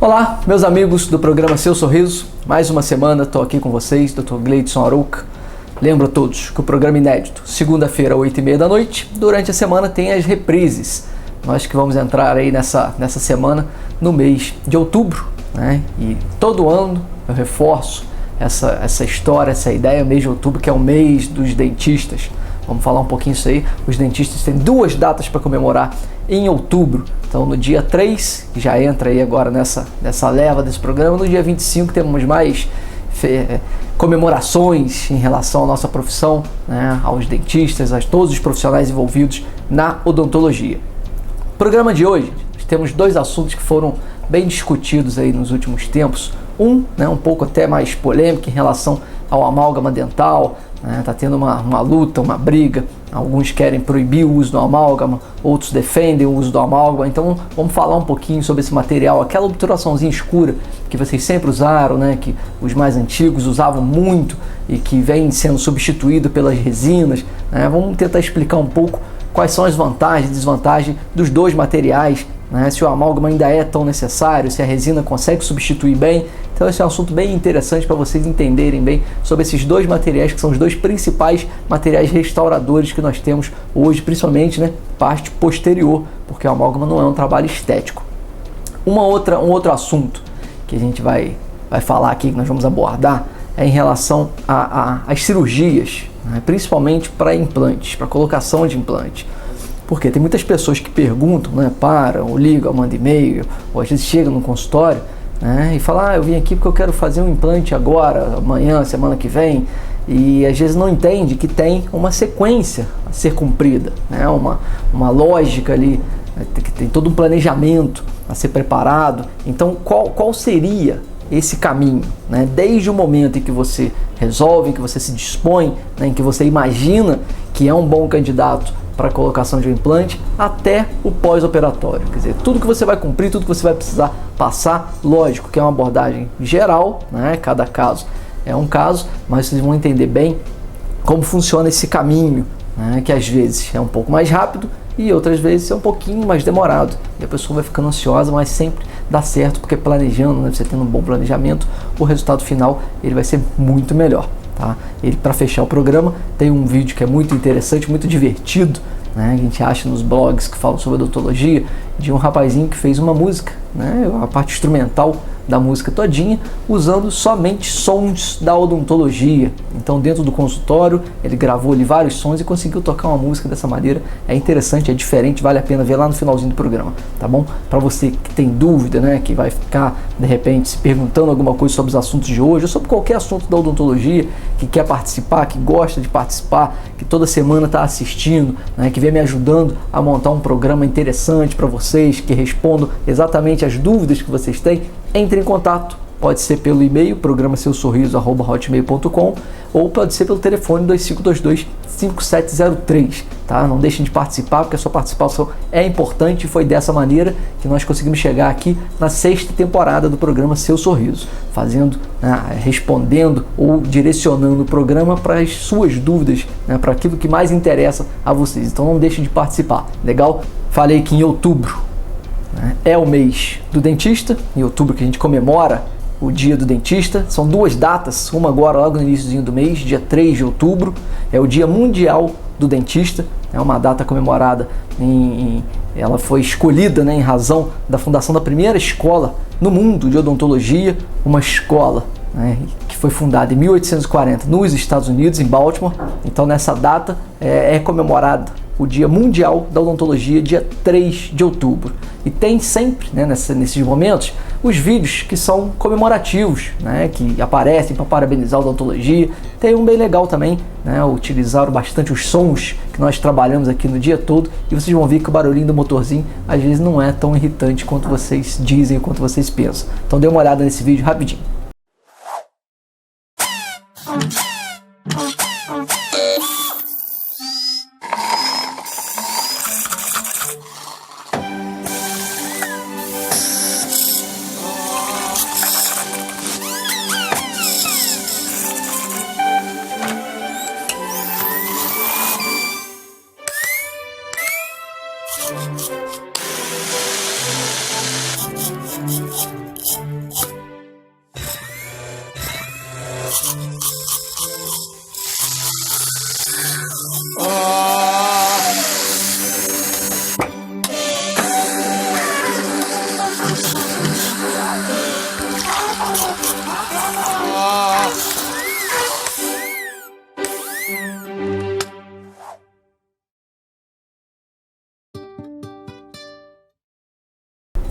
Olá, meus amigos do programa Seu Sorriso. Mais uma semana estou aqui com vocês, Dr. Gleidson Arouca. Lembro a todos que o programa inédito, segunda-feira, 8h30 da noite. Durante a semana tem as reprises. Nós que vamos entrar aí nessa semana no mês de outubro, né? E todo ano eu reforço essa história, essa ideia, mês de outubro, que é o mês dos dentistas. Vamos falar um pouquinho isso aí. Os dentistas têm duas datas para comemorar em outubro. Então no dia 3, que já entra aí agora nessa leva desse programa, no dia 25 temos mais comemorações em relação à nossa profissão, né, aos dentistas, a todos os profissionais envolvidos na odontologia. No programa de hoje, temos dois assuntos que foram bem discutidos aí nos últimos tempos. Um pouco até mais polêmico em relação ao amálgama dental. Tá tendo uma luta, uma briga. Alguns querem proibir o uso do amálgama, outros defendem o uso do amálgama. Então vamos falar um pouquinho sobre esse material, aquela obturaçãozinha escura que vocês sempre usaram, né, que os mais antigos usavam muito e que vem sendo substituído pelas resinas, né? Vamos tentar explicar um pouco quais são as vantagens e desvantagens dos dois materiais, né? Se o amálgama ainda é tão necessário, se a resina consegue substituir bem. Então esse é um assunto bem interessante para vocês entenderem bem sobre esses dois materiais, que são os dois principais materiais restauradores que nós temos hoje, principalmente, né, parte posterior, porque o amálgama não é um trabalho estético. Um outro assunto que a gente vai falar aqui, que nós vamos abordar, é em relação às cirurgias, né, principalmente para implantes, para colocação de implante. Porque tem muitas pessoas que perguntam, né, param, ou ligam, ou mandam e-mail, ou às vezes chegam no consultório, né, e falam, eu vim aqui porque eu quero fazer um implante agora, amanhã, semana que vem, e às vezes não entende que tem uma sequência a ser cumprida, né, uma lógica ali, que tem todo um planejamento a ser preparado. Então qual seria esse caminho, né, desde o momento em que você resolve, em que você se dispõe, né, em que você imagina que é um bom candidato para a colocação de um implante, até o pós-operatório. Quer dizer, tudo que você vai cumprir, tudo que você vai precisar passar, lógico que é uma abordagem geral, né? Cada caso é um caso, mas vocês vão entender bem como funciona esse caminho, né? Que às vezes é um pouco mais rápido e outras vezes é um pouquinho mais demorado. E a pessoa vai ficando ansiosa, mas sempre dá certo, porque planejando, né? Você tendo um bom planejamento, o resultado final ele vai ser muito melhor. Tá? Ele, para fechar o programa, tem um vídeo que é muito interessante, muito divertido, né? A gente acha nos blogs que falam sobre odontologia, de um rapazinho que fez uma música, né? A parte instrumental da música todinha, usando somente sons da odontologia. Então dentro do consultório ele gravou ali vários sons e conseguiu tocar uma música dessa maneira. É interessante, é diferente, vale a pena ver lá no finalzinho do programa, tá bom? Para você que tem dúvida, né, que vai ficar de repente se perguntando alguma coisa sobre os assuntos de hoje ou sobre qualquer assunto da odontologia, que quer participar, que gosta de participar, que toda semana está assistindo, né, que vem me ajudando a montar um programa interessante para vocês, que respondam exatamente as dúvidas que vocês têm, entre em contato. Pode ser pelo e-mail, programaseusorriso@hotmail.com, ou pode ser pelo telefone 2522-5703, tá? Não deixem de participar, porque a sua participação é importante e foi dessa maneira que nós conseguimos chegar aqui na 6ª temporada do programa Seu Sorriso, fazendo, né, respondendo ou direcionando o programa para as suas dúvidas, né, para aquilo que mais interessa a vocês. Então não deixem de participar, legal? Falei que em outubro, né, é o mês do dentista, em outubro que a gente comemora o dia do dentista. São duas datas, uma agora logo no início do mês, dia 3 de outubro, é o Dia Mundial do Dentista, é uma data comemorada, ela foi escolhida, né, em razão da fundação da primeira escola no mundo de odontologia, uma escola, né, que foi fundada em 1840 nos Estados Unidos, em Baltimore. Então nessa data é comemorado o Dia Mundial da Odontologia, dia 3 de outubro. E tem sempre, né, nesses momentos, os vídeos que são comemorativos, né, que aparecem para parabenizar a odontologia. Tem um bem legal também, né, utilizaram bastante os sons que nós trabalhamos aqui no dia todo, e vocês vão ver que o barulhinho do motorzinho às vezes não é tão irritante quanto vocês dizem, quanto vocês pensam. Então dê uma olhada nesse vídeo rapidinho.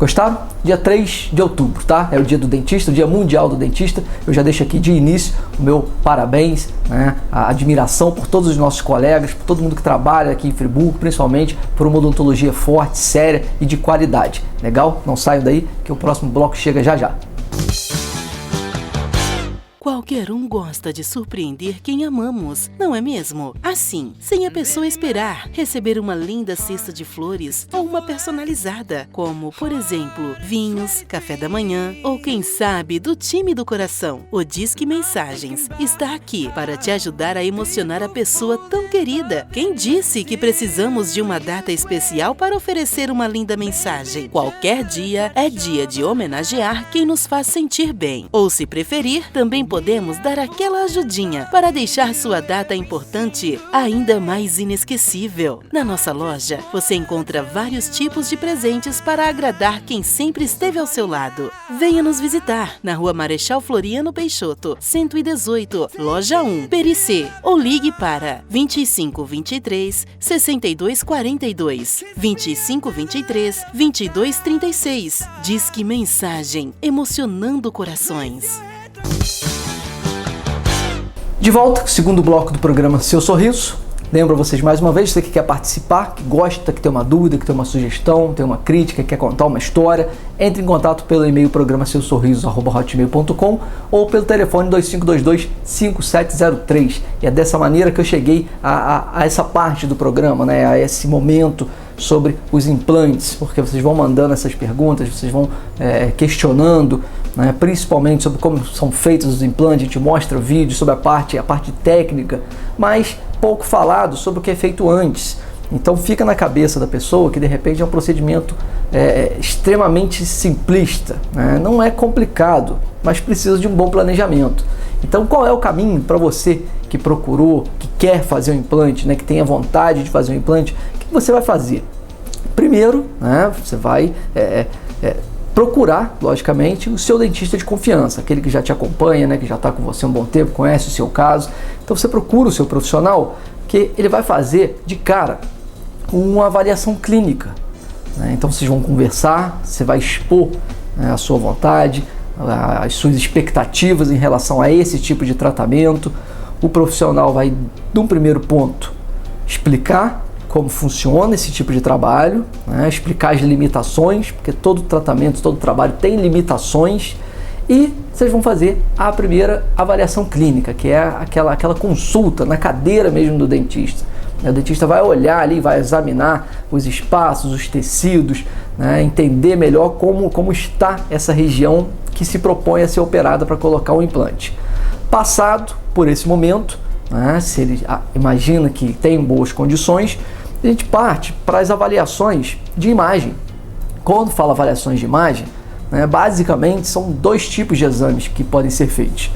Gostaram? Dia 3 de outubro, tá? É o dia do dentista, o dia mundial do dentista. Eu já deixo aqui de início o meu parabéns, né? A admiração por todos os nossos colegas, por todo mundo que trabalha aqui em Friburgo, principalmente por uma odontologia forte, séria e de qualidade. Legal? Não saiam daí que o próximo bloco chega já já. Qualquer um gosta de surpreender quem amamos, não é mesmo? Assim, sem a pessoa esperar, receber uma linda cesta de flores ou uma personalizada, como, por exemplo, vinhos, café da manhã ou, quem sabe, do time do coração. O Disque Mensagens está aqui para te ajudar a emocionar a pessoa tão querida. Quem disse que precisamos de uma data especial para oferecer uma linda mensagem? Qualquer dia é dia de homenagear quem nos faz sentir bem. Ou, se preferir, também podemos dar aquela ajudinha para deixar sua data importante ainda mais inesquecível. Na nossa loja, você encontra vários tipos de presentes para agradar quem sempre esteve ao seu lado. Venha nos visitar na Rua Marechal Floriano Peixoto, 118, Loja 1, Pericê, ou ligue para 2523 6242, 2523 2236. Disque Mensagem, emocionando corações. De volta, segundo bloco do programa Seu Sorriso. Lembro a vocês mais uma vez, você que quer participar, que gosta, que tem uma dúvida, que tem uma sugestão, tem uma crítica, quer contar uma história, entre em contato pelo e-mail programaSeuSorriso@hotmail.com ou pelo telefone 2522-5703. E é dessa maneira que eu cheguei a essa parte do programa, né? A esse momento sobre os implantes, porque vocês vão mandando essas perguntas, vocês vão questionando, né, principalmente sobre como são feitos os implantes. A gente mostra vídeos sobre a parte técnica, mas pouco falado sobre o que é feito antes. Então fica na cabeça da pessoa que de repente é um procedimento extremamente simplista, né? Não é complicado, mas precisa de um bom planejamento. Então qual é o caminho para você que procurou, que quer fazer um implante, né, que tenha vontade de fazer um implante? O que você vai fazer? Primeiro, né, você vai procurar, logicamente, o seu dentista de confiança, aquele que já te acompanha, né, que já está com você há um bom tempo, conhece o seu caso. Então você procura o seu profissional, que ele vai fazer de cara uma avaliação clínica, né? Então vocês vão conversar, você vai expor, né, a sua vontade, as suas expectativas em relação a esse tipo de tratamento. O profissional vai, num primeiro ponto, explicar como funciona esse tipo de trabalho, né? Explicar as limitações, porque todo tratamento, todo trabalho tem limitações, e vocês vão fazer a primeira avaliação clínica, que é aquela consulta na cadeira mesmo do dentista. O dentista vai olhar ali, vai examinar os espaços, os tecidos, né? Entender melhor como está essa região que se propõe a ser operada para colocar um implante. Passado por esse momento, né, se ele imagina que tem boas condições, a gente parte para as avaliações de imagem. Quando fala avaliações de imagem, né, basicamente são dois tipos de exames que podem ser feitos.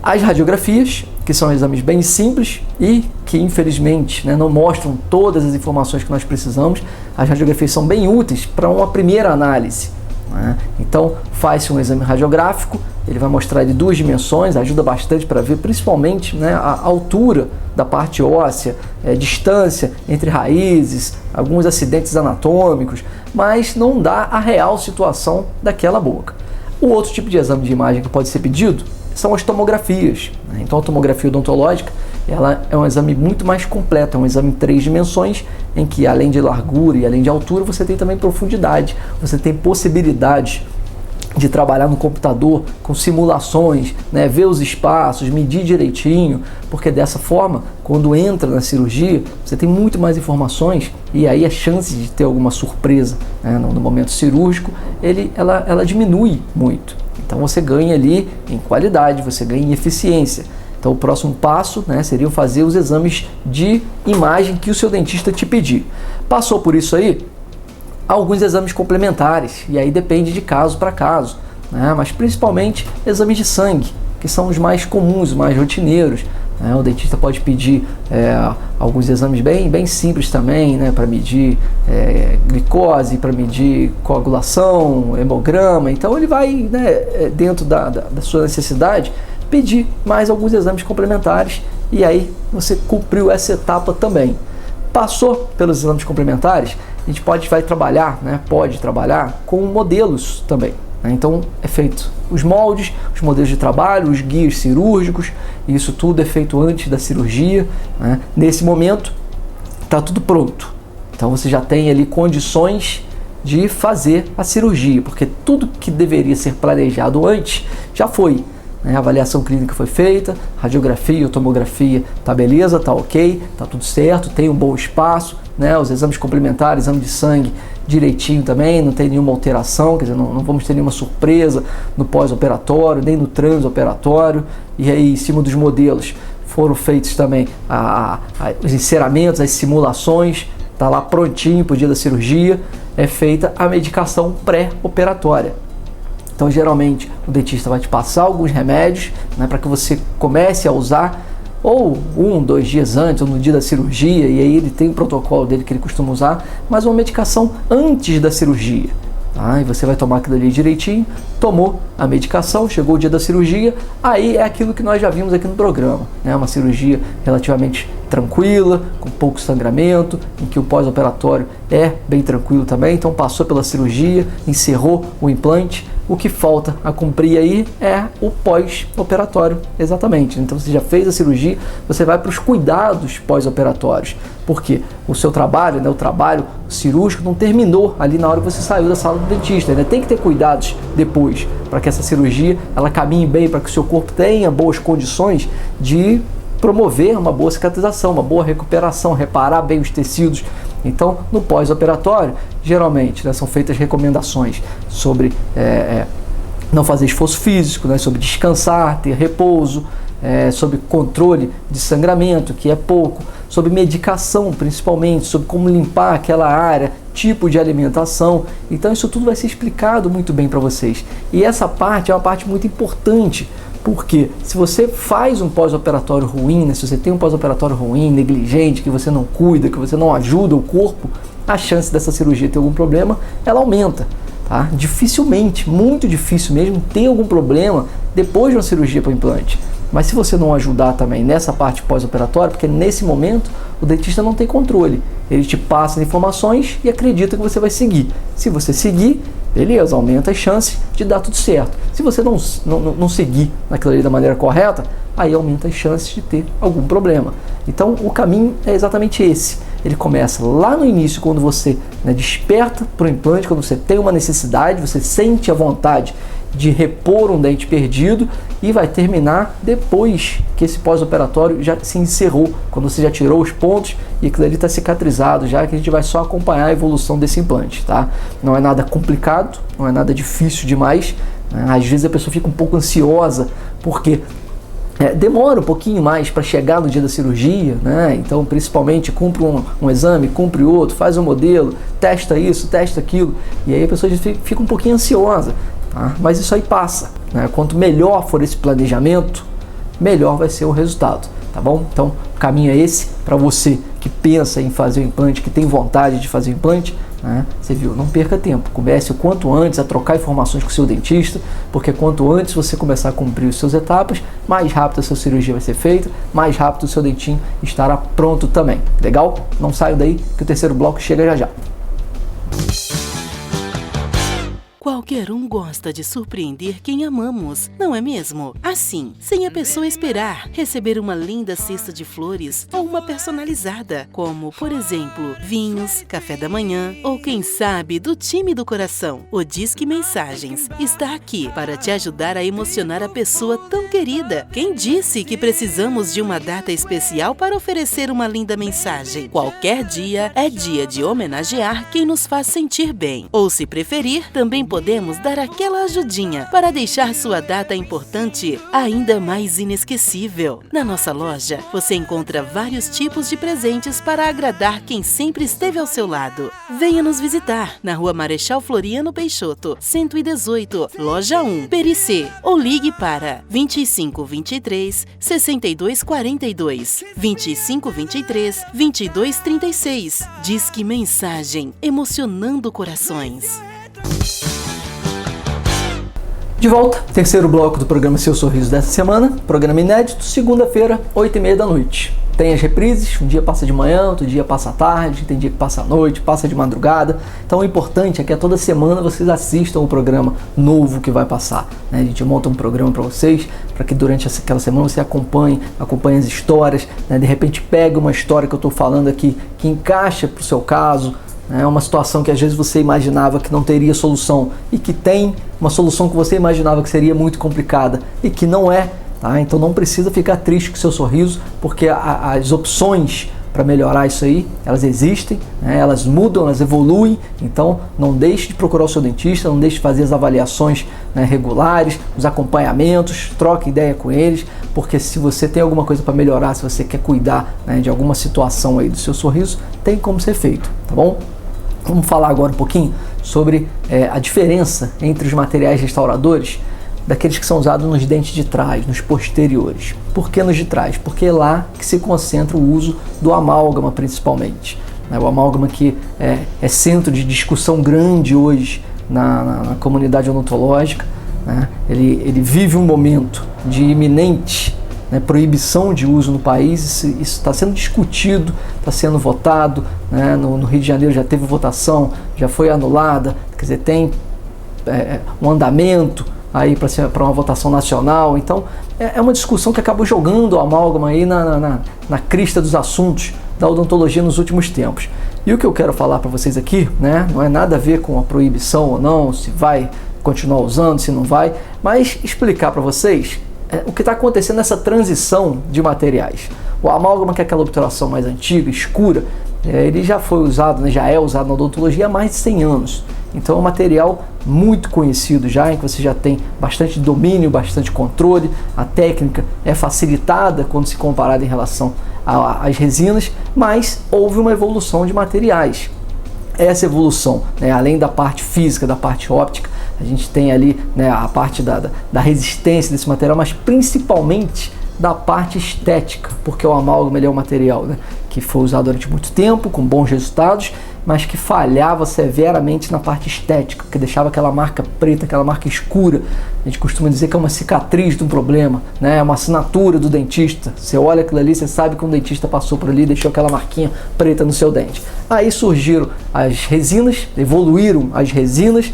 As radiografias, que são exames bem simples e que infelizmente, né, não mostram todas as informações que nós precisamos. As radiografias são bem úteis para uma primeira análise, né? Então faz-se um exame radiográfico, ele vai mostrar de duas dimensões, ajuda bastante para ver principalmente, né, a altura da parte óssea, distância entre raízes, alguns acidentes anatômicos, mas não dá a real situação daquela boca. O outro tipo de exame de imagem que pode ser pedido são as tomografias, né? Então a tomografia odontológica, ela é um exame muito mais completo, é um exame em 3 dimensões, em que além de largura e além de altura, você tem também profundidade, você tem possibilidade de trabalhar no computador com simulações, né, ver os espaços, medir direitinho, porque dessa forma, quando entra na cirurgia, você tem muito mais informações e aí a chance de ter alguma surpresa, né, no momento cirúrgico, ela diminui muito. Então você ganha ali em qualidade, você ganha em eficiência. Então o próximo passo, né, seria fazer os exames de imagem que o seu dentista te pedir. Passou por isso aí, alguns exames complementares, e aí depende de caso para caso, né? Mas principalmente exames de sangue, que são os mais comuns, os mais rotineiros, né? O dentista pode pedir alguns exames bem simples também, né? Para medir glicose, para medir coagulação, hemograma. Então ele vai, né, dentro da sua necessidade, pedir mais alguns exames complementares, e aí você cumpriu essa etapa também. Passou pelos exames complementares, a gente vai trabalhar, né, pode trabalhar com modelos também. Então é feito os moldes, os modelos de trabalho, os guias cirúrgicos, e isso tudo é feito antes da cirurgia, né? Nesse momento está tudo pronto, então você já tem ali condições de fazer a cirurgia, porque tudo que deveria ser planejado antes já foi, né? A avaliação clínica foi feita, radiografia, tomografia, tá beleza, tá ok, tá tudo certo, tem um bom espaço, né? Os exames complementares, exame de sangue direitinho também, não tem nenhuma alteração, quer dizer, não vamos ter nenhuma surpresa no pós-operatório, nem no transoperatório. E aí, em cima dos modelos, foram feitos também os enceramentos, as simulações, tá lá prontinho para o dia da cirurgia, é feita a medicação pré-operatória. Então, geralmente, o dentista vai te passar alguns remédios, né, para que você comece a usar ou 1, 2 dias antes, ou no dia da cirurgia, e aí ele tem o protocolo dele que ele costuma usar, mas uma medicação antes da cirurgia. Tá? E você vai tomar aquilo ali direitinho, tomou a medicação, chegou o dia da cirurgia, aí é aquilo que nós já vimos aqui no programa, né? Uma cirurgia relativamente tranquila, com pouco sangramento, em que o pós-operatório é bem tranquilo também, então passou pela cirurgia, encerrou o implante. O que falta a cumprir aí é o pós-operatório, exatamente. Então você já fez a cirurgia, você vai para os cuidados pós-operatórios, porque o seu trabalho, né, o trabalho cirúrgico não terminou ali na hora que você saiu da sala do dentista, né? Tem que ter cuidados depois, para que essa cirurgia ela caminhe bem, para que o seu corpo tenha boas condições de promover uma boa cicatrização, uma boa recuperação, reparar bem os tecidos. Então, no pós-operatório, geralmente, né, são feitas recomendações sobre não fazer esforço físico, né, sobre descansar, ter repouso, sobre controle de sangramento, que é pouco, sobre medicação, principalmente, sobre como limpar aquela área, tipo de alimentação. Então, isso tudo vai ser explicado muito bem para vocês. E essa parte é uma parte muito importante, porque se você faz um pós-operatório ruim, né, se você tem um pós-operatório ruim, negligente, que você não cuida, que você não ajuda o corpo, a chance dessa cirurgia ter algum problema, ela aumenta. Tá? Dificilmente, muito difícil mesmo, ter algum problema depois de uma cirurgia para o implante. Mas se você não ajudar também nessa parte pós-operatória, porque nesse momento o dentista não tem controle, ele te passa informações e acredita que você vai seguir. Se você seguir, beleza, aumenta as chances de dar tudo certo. Se você não seguir naquilo ali da maneira correta, aí aumenta as chances de ter algum problema. Então o caminho é exatamente esse. Ele começa lá no início, quando você, né, desperta para o implante, quando você tem uma necessidade, você sente a vontade de repor um dente perdido, e vai terminar depois que esse pós-operatório já se encerrou, quando você já tirou os pontos e aquilo ali está cicatrizado, já que a gente vai só acompanhar a evolução desse implante, tá? Não é nada complicado, não é nada difícil demais, né? Às vezes a pessoa fica um pouco ansiosa, porque demora um pouquinho mais para chegar no dia da cirurgia, né? Então, principalmente, cumpre um exame, cumpre outro, faz um modelo, testa isso, testa aquilo, e aí a pessoa fica um pouquinho ansiosa. Tá? Mas isso aí passa, né? Quanto melhor for esse planejamento, melhor vai ser o resultado, tá bom? Então, o caminho é esse para você que pensa em fazer o implante, que tem vontade de fazer o implante, né? Você viu, não perca tempo, comece o quanto antes a trocar informações com o seu dentista, porque quanto antes você começar a cumprir as suas etapas, mais rápido a sua cirurgia vai ser feita, mais rápido o seu dentinho estará pronto também, legal? Não saia daí que o terceiro bloco chega já já. Qualquer um gosta de surpreender quem amamos, não é mesmo? Assim, sem a pessoa esperar, receber uma linda cesta de flores ou uma personalizada, como, por exemplo, vinhos, café da manhã ou, quem sabe, do time do coração. O Disque Mensagens está aqui para te ajudar a emocionar a pessoa tão querida. Quem disse que precisamos de uma data especial para oferecer uma linda mensagem? Qualquer dia é dia de homenagear quem nos faz sentir bem. Ou, se preferir, também podemos dar aquela ajudinha para deixar sua data importante ainda mais inesquecível. Na nossa loja, você encontra vários tipos de presentes para agradar quem sempre esteve ao seu lado. Venha nos visitar na Rua Marechal Floriano Peixoto, 118, Loja 1, Pericê, ou ligue para 2523 6242, 2523 2236. Disque Mensagem, emocionando corações. De volta, terceiro bloco do programa Seu Sorriso dessa semana, programa inédito, segunda-feira, 20h30 da noite. tem as reprises, um dia passa de manhã, outro dia passa à tarde, tem dia que passa à noite, passa de madrugada. Então o importante é que a toda semana vocês assistam o programa novo que vai passar, né? A gente monta um programa para vocês, para que durante aquela semana você acompanhe as histórias, né? De repente pega uma história que eu estou falando aqui, que encaixa para o seu caso, né? Uma situação que às vezes você imaginava que não teria solução e que tem uma solução que você imaginava que seria muito complicada e que não é. Tá? Então não precisa ficar triste com o seu sorriso, porque as opções para melhorar isso aí, elas existem, né? Elas mudam, elas evoluem. Então não deixe de procurar o seu dentista, não deixe de fazer as avaliações, né, regulares, os acompanhamentos, troque ideia com eles, porque se você tem alguma coisa para melhorar, se você quer cuidar, né, de alguma situação aí do seu sorriso, tem como ser feito, tá bom? Vamos falar agora um pouquinho sobre a diferença entre os materiais restauradores daqueles que são usados nos dentes de trás, nos posteriores. Por que nos de trás? Porque é lá que se concentra o uso do amálgama, principalmente. O amálgama que é centro de discussão grande hoje na comunidade odontológica, né? Ele vive um momento de iminente, né, proibição de uso no país. Isso está sendo discutido, está sendo votado, né? No Rio de Janeiro já teve votação, já foi anulada, quer dizer, tem um andamento aí para uma votação nacional. Então é uma discussão que acabou jogando o amálgama aí na crista dos assuntos da odontologia nos últimos tempos. E o que eu quero falar para vocês aqui, né, não é nada a ver com a proibição ou não, se vai continuar usando, se não vai, mas explicar para vocês o que está acontecendo nessa transição de materiais. O amálgama, que é aquela obturação mais antiga, escura, ele já foi usado, né, já é usado na odontologia há mais de 100 anos. Então é um material muito conhecido já, em que você já tem bastante domínio, bastante controle. A técnica é facilitada quando se comparada em relação às resinas, mas houve uma evolução de materiais. Essa evolução, né, além da parte física, da parte óptica, a gente tem ali, né, a parte da resistência desse material, mas principalmente da parte estética, porque o amálgama ele é um material, né, que foi usado durante muito tempo, com bons resultados, mas que falhava severamente na parte estética, que deixava aquela marca preta, aquela marca escura. A gente costuma dizer que é uma cicatriz de um problema, né? É uma assinatura do dentista. Você olha aquilo ali, você sabe que um dentista passou por ali e deixou aquela marquinha preta no seu dente. Aí surgiram as resinas, evoluíram as resinas.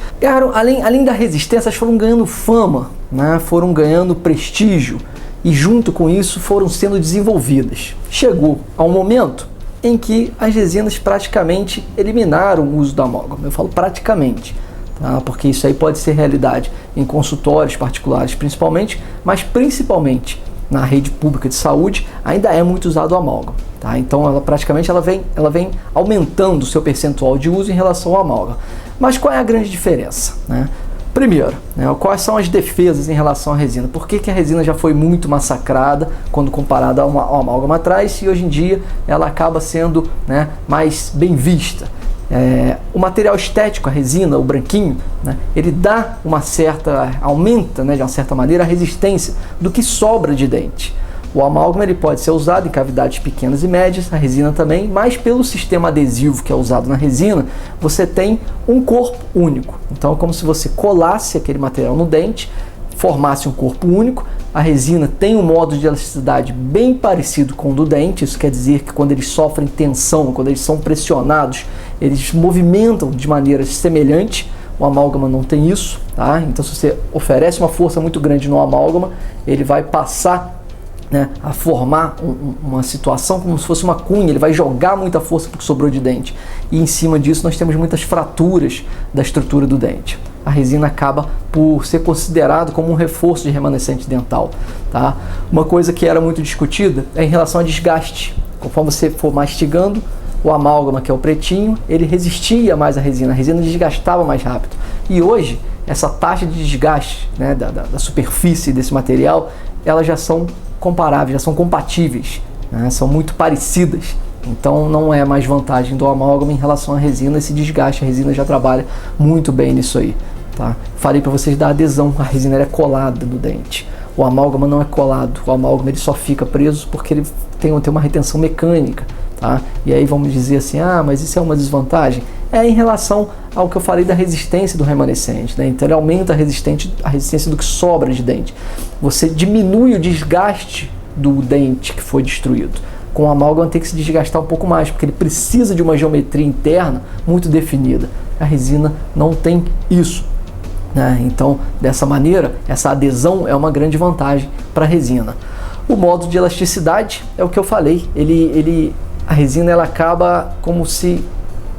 Além da resistência, elas foram ganhando fama, né? Foram ganhando prestígio e junto com isso foram sendo desenvolvidas. Chegou a um momento em que as resinas praticamente eliminaram o uso do amálgama. Eu falo praticamente, tá? Porque isso aí pode ser realidade em consultórios particulares principalmente, mas principalmente na rede pública de saúde ainda é muito usado o amálgama, tá? Então ela vem aumentando o seu percentual de uso em relação ao amálgama. Mas qual é a grande diferença, né? Primeiro, né, quais são as defesas em relação à resina? Por que a resina já foi muito massacrada quando comparada ao amálgama atrás e hoje em dia ela acaba sendo, né, mais bem vista? O material estético, a resina, o branquinho, né, ele aumenta, né, de uma certa maneira a resistência do que sobra de dente. O amálgama ele pode ser usado em cavidades pequenas e médias, a resina também, mas pelo sistema adesivo que é usado na resina, você tem um corpo único. Então é como se você colasse aquele material no dente, formasse um corpo único. A resina tem um modo de elasticidade bem parecido com o do dente, isso quer dizer que quando eles sofrem tensão, quando eles são pressionados, eles movimentam de maneira semelhante. O amálgama não tem isso, tá? Então se você oferece uma força muito grande no amálgama, ele vai passar, né, a formar uma situação como se fosse uma cunha, ele vai jogar muita força porque sobrou de dente. E em cima disso nós temos muitas fraturas da estrutura do dente. A resina acaba por ser considerado como um reforço de remanescente dental, tá? Uma coisa que era muito discutida é em relação a desgaste. Conforme você for mastigando, o amálgama, que é o pretinho, ele resistia mais à resina, a resina desgastava mais rápido. E hoje, essa taxa de desgaste, né, da superfície desse material, elas já são comparáveis, já são compatíveis, né? São muito parecidas. Então não é mais vantagem do amálgama em relação à resina, esse desgaste. A resina já trabalha muito bem nisso aí, tá? Falei para vocês da adesão, a resina é colada no dente. O amálgama não é colado, o amálgama ele só fica preso porque ele tem uma retenção mecânica, tá? E aí vamos dizer assim, mas isso é uma desvantagem? Em relação ao que eu falei da resistência do remanescente, né? Então ele aumenta a resistência do que sobra de dente. Você diminui o desgaste do dente que foi destruído, Com o amálgama tem que se desgastar um pouco mais, porque ele precisa de uma geometria interna muito definida. A resina não tem isso, né? Então, dessa maneira, essa adesão é uma grande vantagem para a resina. O modo de elasticidade é o que eu falei. A resina ela acaba como se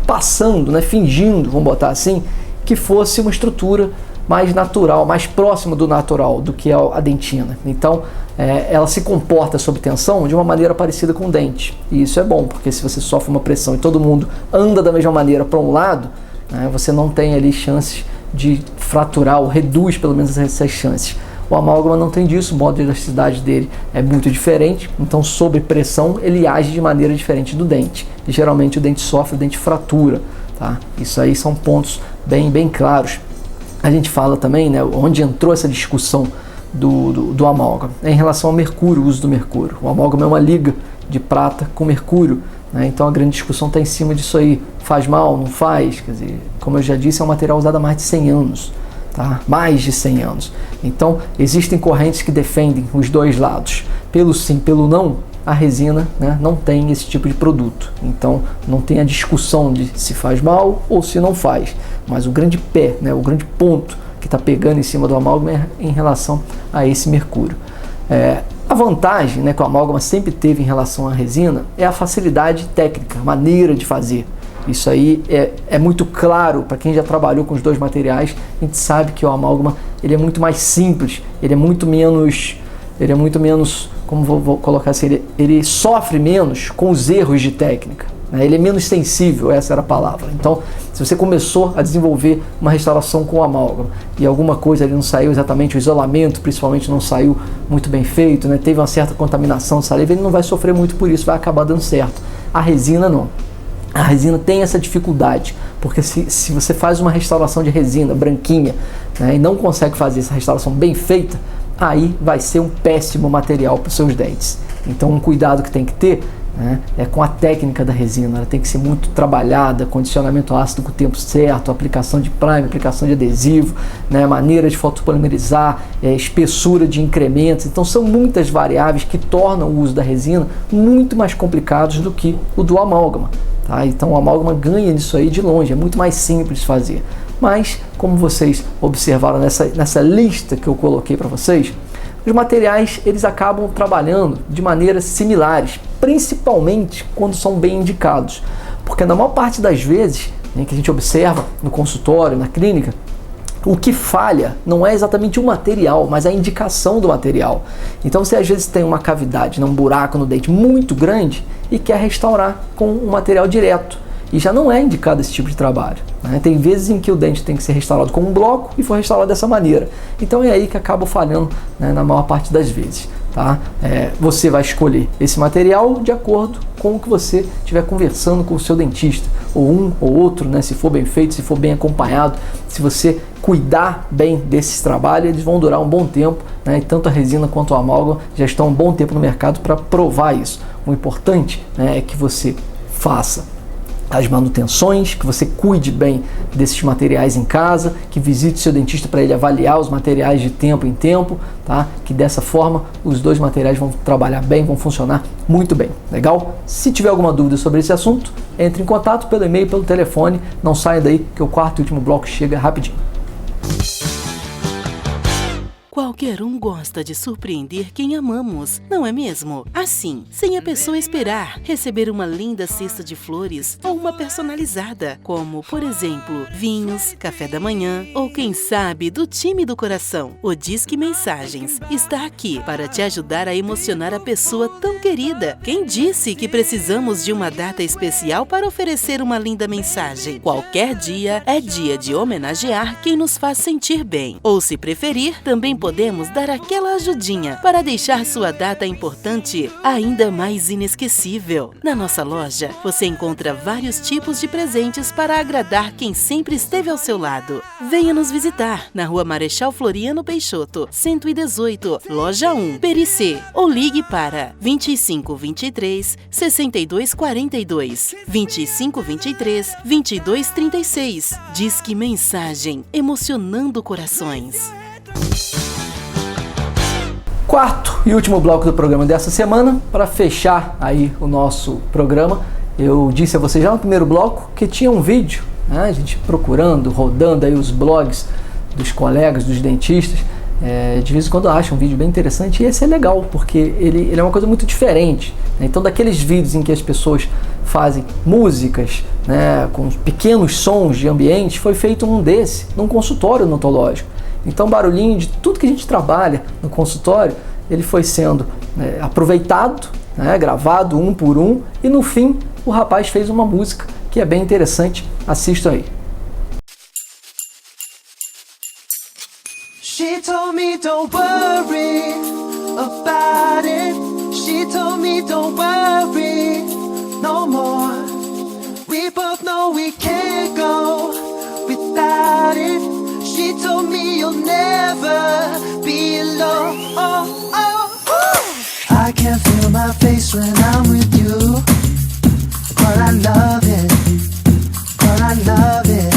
passando, né, fingindo, vamos botar assim, que fosse uma estrutura mais natural, mais próxima do natural do que a dentina. Então, ela se comporta sob tensão de uma maneira parecida com o dente. E isso é bom, porque se você sofre uma pressão e todo mundo anda da mesma maneira para um lado, né, você não tem ali chances de fraturar, ou reduz pelo menos essas chances. O amálgama não tem disso, o modo de elasticidade dele é muito diferente, então sob pressão ele age de maneira diferente do dente. E geralmente o dente sofre, o dente fratura, tá? Isso aí são pontos bem claros. A gente fala também, né, onde entrou essa discussão do amálgama, em relação ao mercúrio, o uso do mercúrio. O amálgama é uma liga de prata com mercúrio, né? Então a grande discussão está em cima disso aí. Faz mal, não faz? Quer dizer, como eu já disse, é um material usado há mais de 100 anos. Tá? Mais de 100 anos. Então, existem correntes que defendem os dois lados. Pelo sim, pelo não, a resina, né, não tem esse tipo de produto. Então, não tem a discussão de se faz mal ou se não faz. Mas o grande pé, né, o grande ponto que está pegando em cima do amálgama é em relação a esse mercúrio. A vantagem, né, que o amálgama sempre teve em relação à resina é a facilidade técnica, a maneira de fazer. Isso aí é muito claro para quem já trabalhou com os dois materiais. A gente sabe que o amálgama ele é muito mais simples, ele é muito menos, como vou colocar assim, ele sofre menos com os erros de técnica, né? Ele é menos sensível, essa era a palavra. Então, se você começou a desenvolver uma restauração com o amálgama e alguma coisa ali não saiu exatamente, o isolamento principalmente não saiu muito bem feito, né? Teve uma certa contaminação de saliva, ele não vai sofrer muito por isso, vai acabar dando certo. A resina não. A resina tem essa dificuldade, porque se você faz uma restauração de resina branquinha, né, e não consegue fazer essa restauração bem feita, aí vai ser um péssimo material para os seus dentes. Então um cuidado que tem que ter, né, é com a técnica da resina. Ela tem que ser muito trabalhada, condicionamento ácido com o tempo certo, aplicação de primer, aplicação de adesivo, né, maneira de fotopolimerizar, espessura de incrementos. Então são muitas variáveis que tornam o uso da resina muito mais complicados do que o do amálgama. Tá? Então o amálgama ganha nisso aí de longe, é muito mais simples de fazer. Mas, como vocês observaram nessa lista que eu coloquei para vocês, os materiais eles acabam trabalhando de maneiras similares, principalmente quando são bem indicados. Porque na maior parte das vezes, né, que a gente observa no consultório, na clínica, o que falha não é exatamente o material, mas a indicação do material. Então você às vezes tem uma cavidade, um buraco no dente muito grande e quer restaurar com um material direto. E já não é indicado esse tipo de trabalho, né? Tem vezes em que o dente tem que ser restaurado com um bloco e foi restaurado dessa maneira. Então é aí que acaba falhando, né, na maior parte das vezes. Tá? Você vai escolher esse material de acordo com o que você estiver conversando com o seu dentista, ou um ou outro, né? Se for bem feito, se for bem acompanhado, se você cuidar bem desses trabalhos, eles vão durar um bom tempo, né? E tanto a resina quanto o amálgama já estão um bom tempo no mercado para provar isso. O importante, né, é que você faça as manutenções, que você cuide bem desses materiais em casa, que visite seu dentista para ele avaliar os materiais de tempo em tempo, tá? Que dessa forma os dois materiais vão trabalhar bem, vão funcionar muito bem. Legal? Se tiver alguma dúvida sobre esse assunto, entre em contato pelo e-mail, pelo telefone. Não saia daí que o quarto e último bloco chega rapidinho. Qualquer um gosta de surpreender quem amamos, não é mesmo? Assim, sem a pessoa esperar, receber uma linda cesta de flores ou uma personalizada, como, por exemplo, vinhos, café da manhã ou, quem sabe, do time do coração. O Disque Mensagens está aqui para te ajudar a emocionar a pessoa tão querida. Quem disse que precisamos de uma data especial para oferecer uma linda mensagem? Qualquer dia é dia de homenagear quem nos faz sentir bem. Ou, se preferir, também podemos dar aquela ajudinha para deixar sua data importante ainda mais inesquecível. Na nossa loja, você encontra vários tipos de presentes para agradar quem sempre esteve ao seu lado. Venha nos visitar na Rua Marechal Floriano Peixoto, 118, Loja 1, Pericê, ou ligue para 2523 6242, 2523 2236. Disque Mensagem, emocionando corações. Quarto e último bloco do programa dessa semana, para fechar aí o nosso programa, eu disse a vocês já no primeiro bloco que tinha um vídeo, né, a gente procurando, rodando aí os blogs dos colegas, dos dentistas, de vez em quando eu acho um vídeo bem interessante, e esse é legal, porque ele é uma coisa muito diferente, né? Então, daqueles vídeos em que as pessoas fazem músicas, né, com pequenos sons de ambiente, foi feito um desse, num consultório odontológico. Então, barulhinho de tudo que a gente trabalha no consultório, ele foi sendo aproveitado, né, gravado um por um, e no fim o rapaz fez uma música que é bem interessante. Assistam aí. She told me don't worry about it. She told me don't worry no more. We both know we can't go without it. She told me you'll never be alone. I can feel my face when I'm with you, but I love it, but I love it.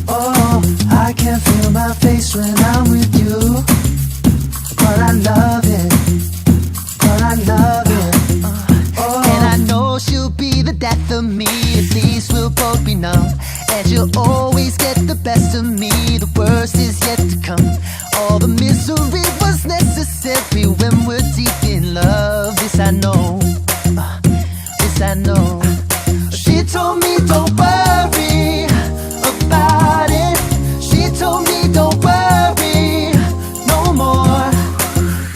Oh, I can feel my face when I'm with you, but I love it, but I love it. Oh. And I know she'll be the death of me, at least we'll both be numb. And she'll always get the best of me, the worst is yet to come. All the misery was necessary when we're deep in love. This I know, this I know. She told me don't worry about it. She told me don't worry no more.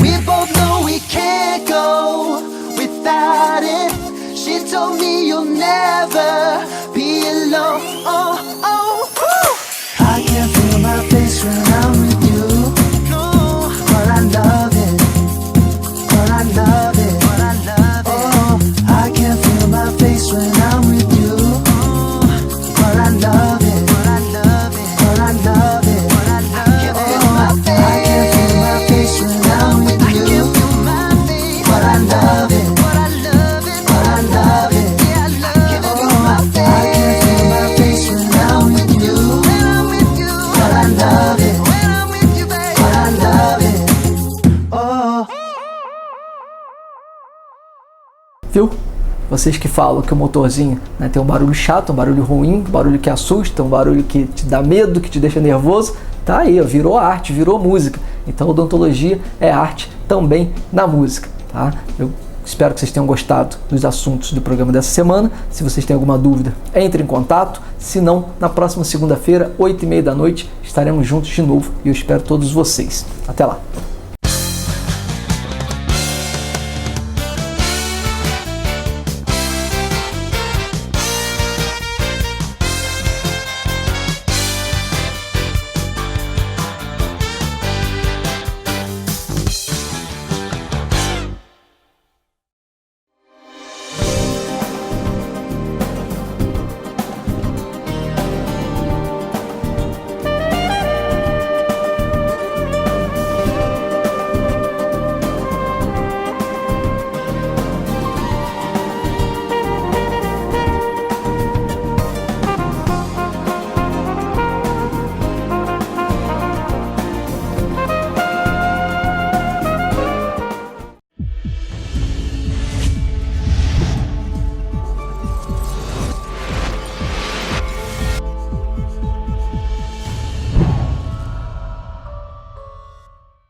We both know we can't go without it. She told me you'll never be alone. I can feel my face when I'm with you, but I love it, but I love it, but I love it. Oh, I can feel my face when I'm with you, but I love it, but I love it, but I love it, but I love it. I can feel my face when I'm with you, but I love it, but I love it, but I love it. Yeah, I love it. I can feel my face when I'm with you, but I love it, but I love it. Oh. Viu? Vocês que falam que o motorzinho, né, tem um barulho chato, um barulho ruim, um barulho que assusta, um barulho que te dá medo, que te deixa nervoso, tá aí, ó, virou arte, virou música. Então, odontologia é arte também na música, tá? Eu espero que vocês tenham gostado dos assuntos do programa dessa semana. Se vocês têm alguma dúvida, entre em contato. Se não, na próxima segunda-feira, 20h30 da noite, estaremos juntos de novo e eu espero todos vocês. Até lá!